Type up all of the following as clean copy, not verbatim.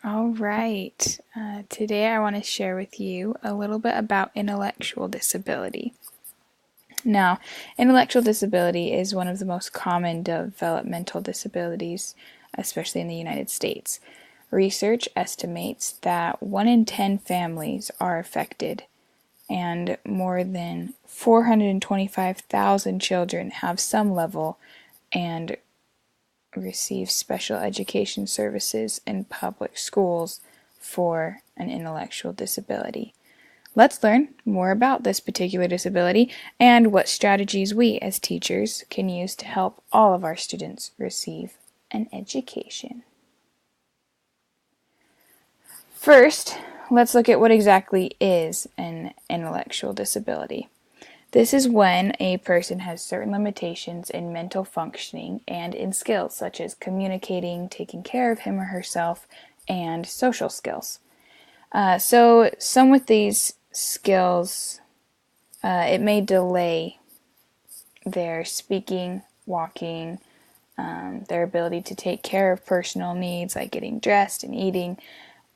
All right. Today I want to share with you a little bit about intellectual disability. Now, intellectual disability is one of the most common developmental disabilities, especially in the United States. Research estimates that 1 in 10 families are affected, and more than 425,000 children have some level and receive special education services in public schools for an intellectual disability. Let's learn more about this particular disability and what strategies we as teachers can use to help all of our students receive an education. First, let's look at what exactly is an intellectual disability. This is when a person has certain limitations in mental functioning and in skills such as communicating, taking care of him or herself, and social skills. So some with these skills, it may delay their speaking, walking, their ability to take care of personal needs like getting dressed and eating,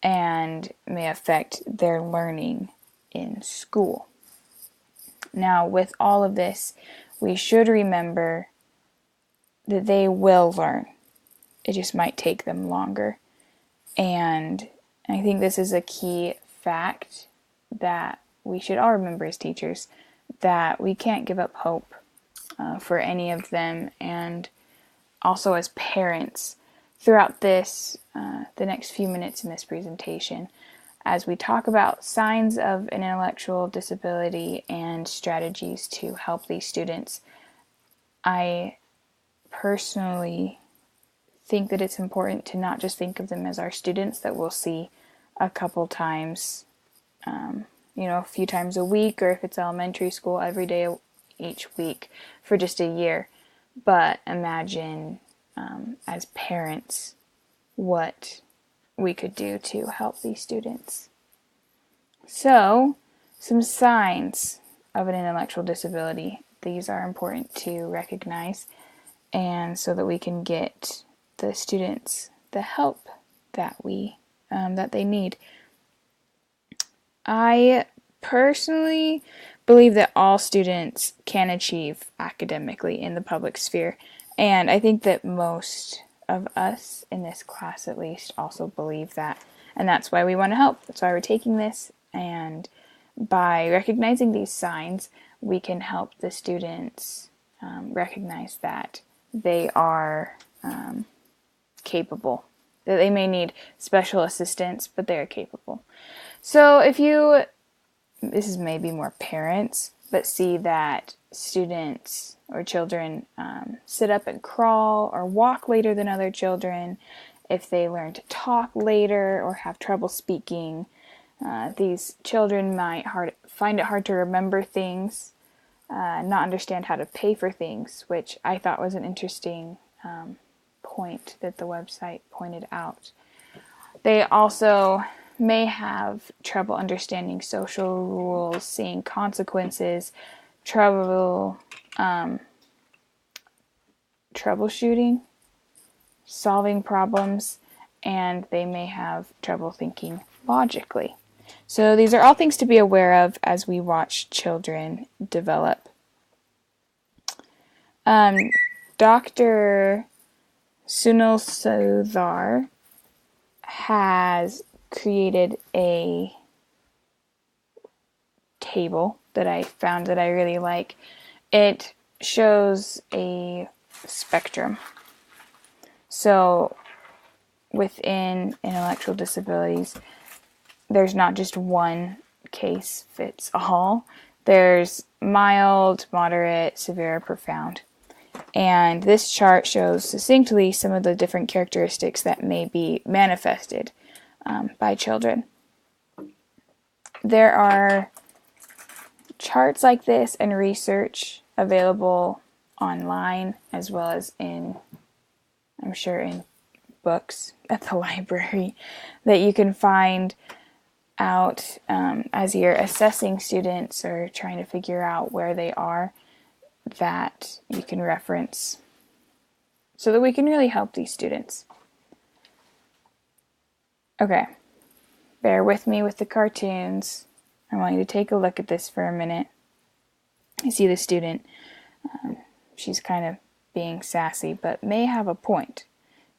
and may affect their learning in school. Now, with all of this, we should remember that they will learn. It just might take them longer. And I think this is a key fact that we should all remember as teachers, that we can't give up hope for any of them, and also as parents throughout the next few minutes in this presentation, as we talk about signs of an intellectual disability and strategies to help these students. I personally think that it's important to not just think of them as our students that we'll see a couple times, a few times a week, or if it's elementary school, every day each week for just a year. But imagine as parents what we could do to help these students. So, some signs of an intellectual disability. These are important to recognize, and so that we can get the students the help that they need. I personally believe that all students can achieve academically in the public sphere, and I think that most of us in this class at least also believe that, and that's why we want to help. That's why we're taking this, and by recognizing these signs, we can help the students recognize that they are capable, that they may need special assistance, but they are capable. So this is maybe more parents, but see that students or children sit up and crawl or walk later than other children, if they learn to talk later or have trouble speaking, these children might find it hard to remember things, not understand how to pay for things, which I thought was an interesting point that the website pointed out. They also may have trouble understanding social rules, seeing consequences, troubleshooting, solving problems, and they may have trouble thinking logically. So these are all things to be aware of as we watch children develop. Dr. Sunil Sodhar has created a table that I found that I really like. It shows a spectrum. So within intellectual disabilities, there's not just one case fits all. There's mild, moderate, severe, profound. And this chart shows succinctly some of the different characteristics that may be manifested by children. There are charts like this and research available online, as well as in books at the library, that you can find out as you're assessing students or trying to figure out where they are, that you can reference so that we can really help these students. Okay, bear with me with the cartoons. I want you to take a look at this for a minute. You see the student. She's kind of being sassy, but may have a point.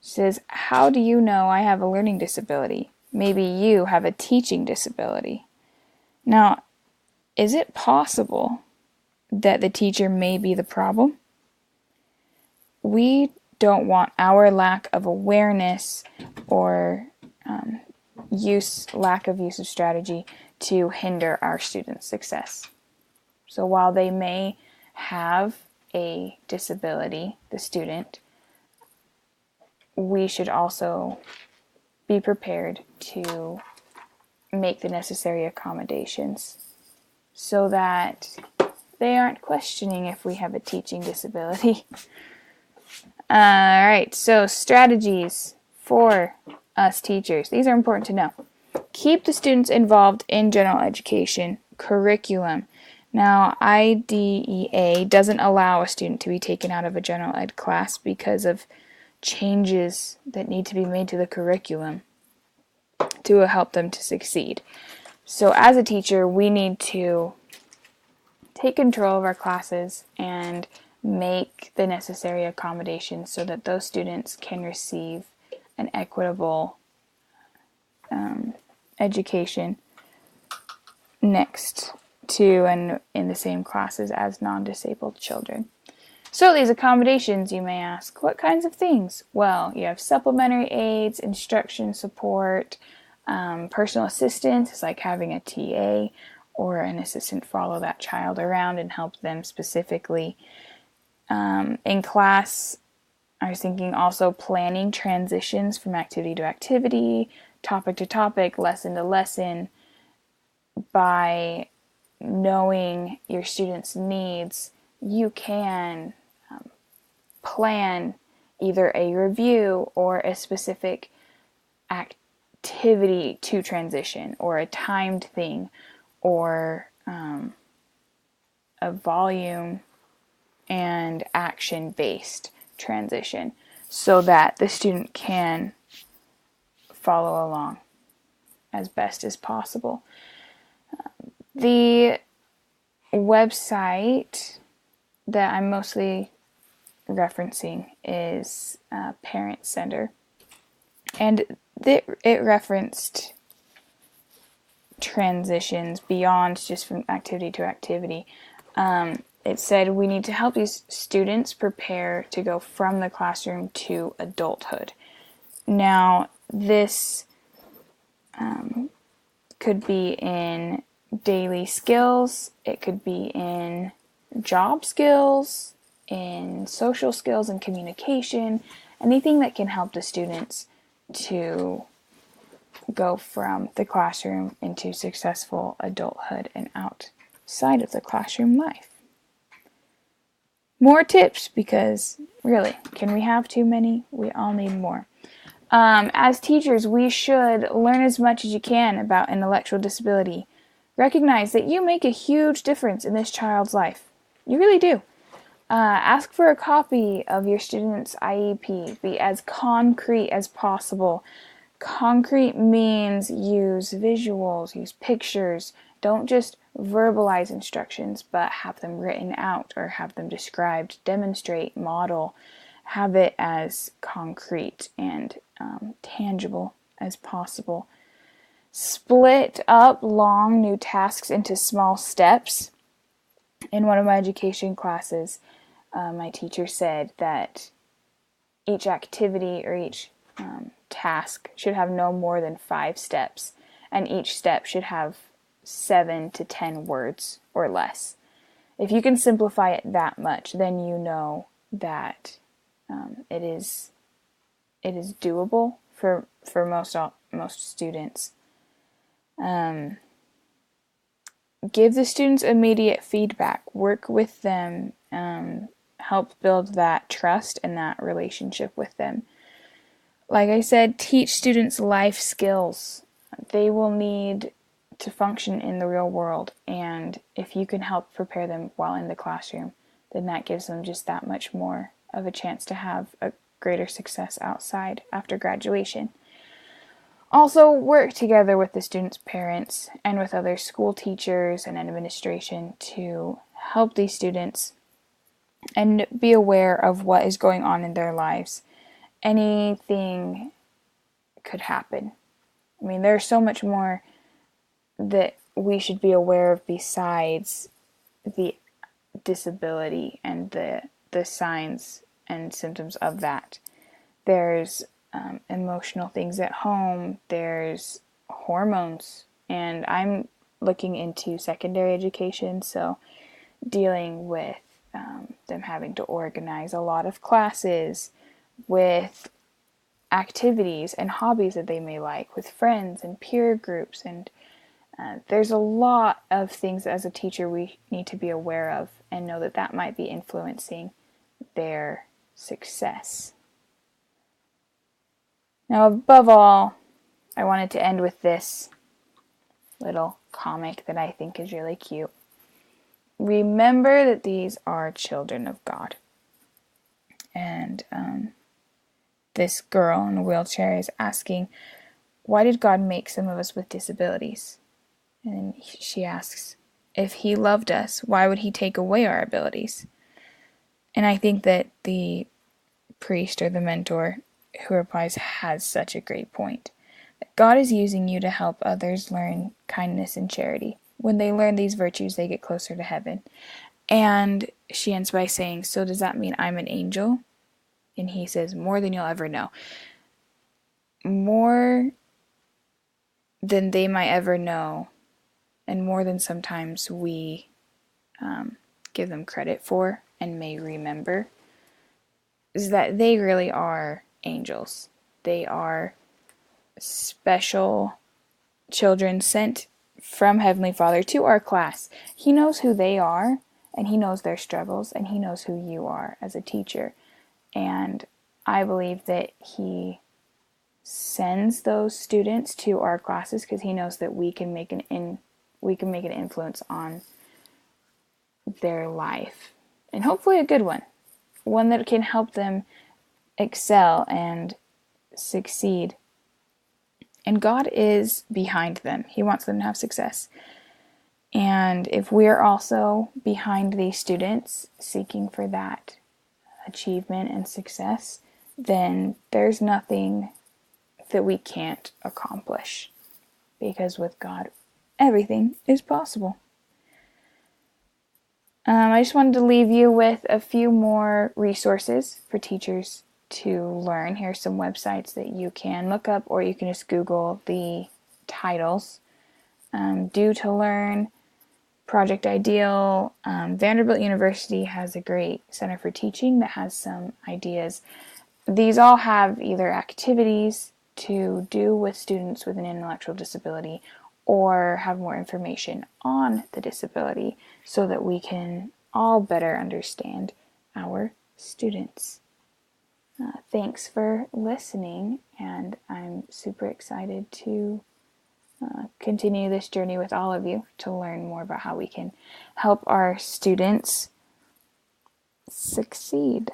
She says, "How do you know I have a learning disability? Maybe you have a teaching disability." Now, is it possible that the teacher may be the problem? We don't want our lack of awareness or lack of use of strategy to hinder our students' success. So while they may have a disability, the student, we should also be prepared to make the necessary accommodations so that they aren't questioning if we have a teaching disability. Alright, so strategies for us teachers. These are important to know. Keep the students involved in general education curriculum. Now, IDEA doesn't allow a student to be taken out of a general ed class because of changes that need to be made to the curriculum to help them to succeed. So as a teacher, we need to take control of our classes and make the necessary accommodations so that those students can receive an equitable education next to and in the same classes as non-disabled children. So these accommodations, you may ask, what kinds of things? Well, you have supplementary aids, instruction support, personal assistance is like having a TA or an assistant follow that child around and help them specifically. In class, I was thinking also planning transitions from activity to activity, topic to topic, lesson to lesson. By knowing your students' needs, you can plan either a review or a specific activity to transition, or a timed thing, or a volume and action-based transition so that the student can follow along as best as possible. The website that I'm mostly referencing is Parent Center, and it referenced transitions beyond just from activity to activity. It said we need to help these students prepare to go from the classroom to adulthood. Now, this could be in daily skills, it could be in job skills, in social skills and communication, anything that can help the students to go from the classroom into successful adulthood and outside of the classroom life. More tips, because really, can we have too many? We all need more. As teachers, we should learn as much as you can about intellectual disability. Recognize that you make a huge difference in this child's life. You really do. Ask for a copy of your student's IEP. Be as concrete as possible. Concrete means use visuals, use pictures. Don't just verbalize instructions, but have them written out or have them described, demonstrate, model. Have it as concrete and tangible as possible. Split up long new tasks into small steps. In one of my education classes, my teacher said that each activity or each task should have no more than 5 steps, and each step should have 7 to 10 words or less. If you can simplify it that much, then you know that it is doable for most students. Give the students immediate feedback. Work with them. Help build that trust and that relationship with them. Like I said, teach students life skills. They will need to function in the real world, and if you can help prepare them while in the classroom, then that gives them just that much more of a chance to have a greater success outside after graduation. Also, work together with the students' parents and with other school teachers and administration to help these students and be aware of what is going on in their lives. Anything could happen. I mean, there's so much more that we should be aware of besides the disability and the signs and symptoms of that. There's emotional things at home, there's hormones, and I'm looking into secondary education, so dealing with them having to organize a lot of classes with activities and hobbies that they may like with friends and peer groups. And there's a lot of things as a teacher we need to be aware of and know that that might be influencing their success. Now, above all, I wanted to end with this little comic that I think is really cute. Remember that these are children of God. And this girl in a wheelchair is asking, why did God make some of us with disabilities? And she asks, if he loved us, why would he take away our abilities? And I think that the priest or the mentor who replies has such a great point. God is using you to help others learn kindness and charity. When they learn these virtues, they get closer to heaven. And she ends by saying, so does that mean I'm an angel? And he says, more than you'll ever know. More than they might ever know, and more than sometimes we give them credit for and may remember, is that they really are angels. They are special children sent from Heavenly Father to our class. He knows who they are, and he knows their struggles, and he knows who you are as a teacher. And I believe that he sends those students to our classes because he knows that we can make an influence on their life, and hopefully a good one that can help them excel and succeed. And God is behind them. He wants them to have success. And if we're also behind these students seeking for that achievement and success, then there's nothing that we can't accomplish. Because with God, everything is possible. I just wanted to leave you with a few more resources for teachers to learn. Here's some websites that you can look up, or you can just Google the titles. Do to Learn, Project Ideal. Vanderbilt University has a great Center for Teaching that has some ideas. These all have either activities to do with students with an intellectual disability or have more information on the disability so that we can all better understand our students. Thanks for listening, and I'm super excited to continue this journey with all of you to learn more about how we can help our students succeed.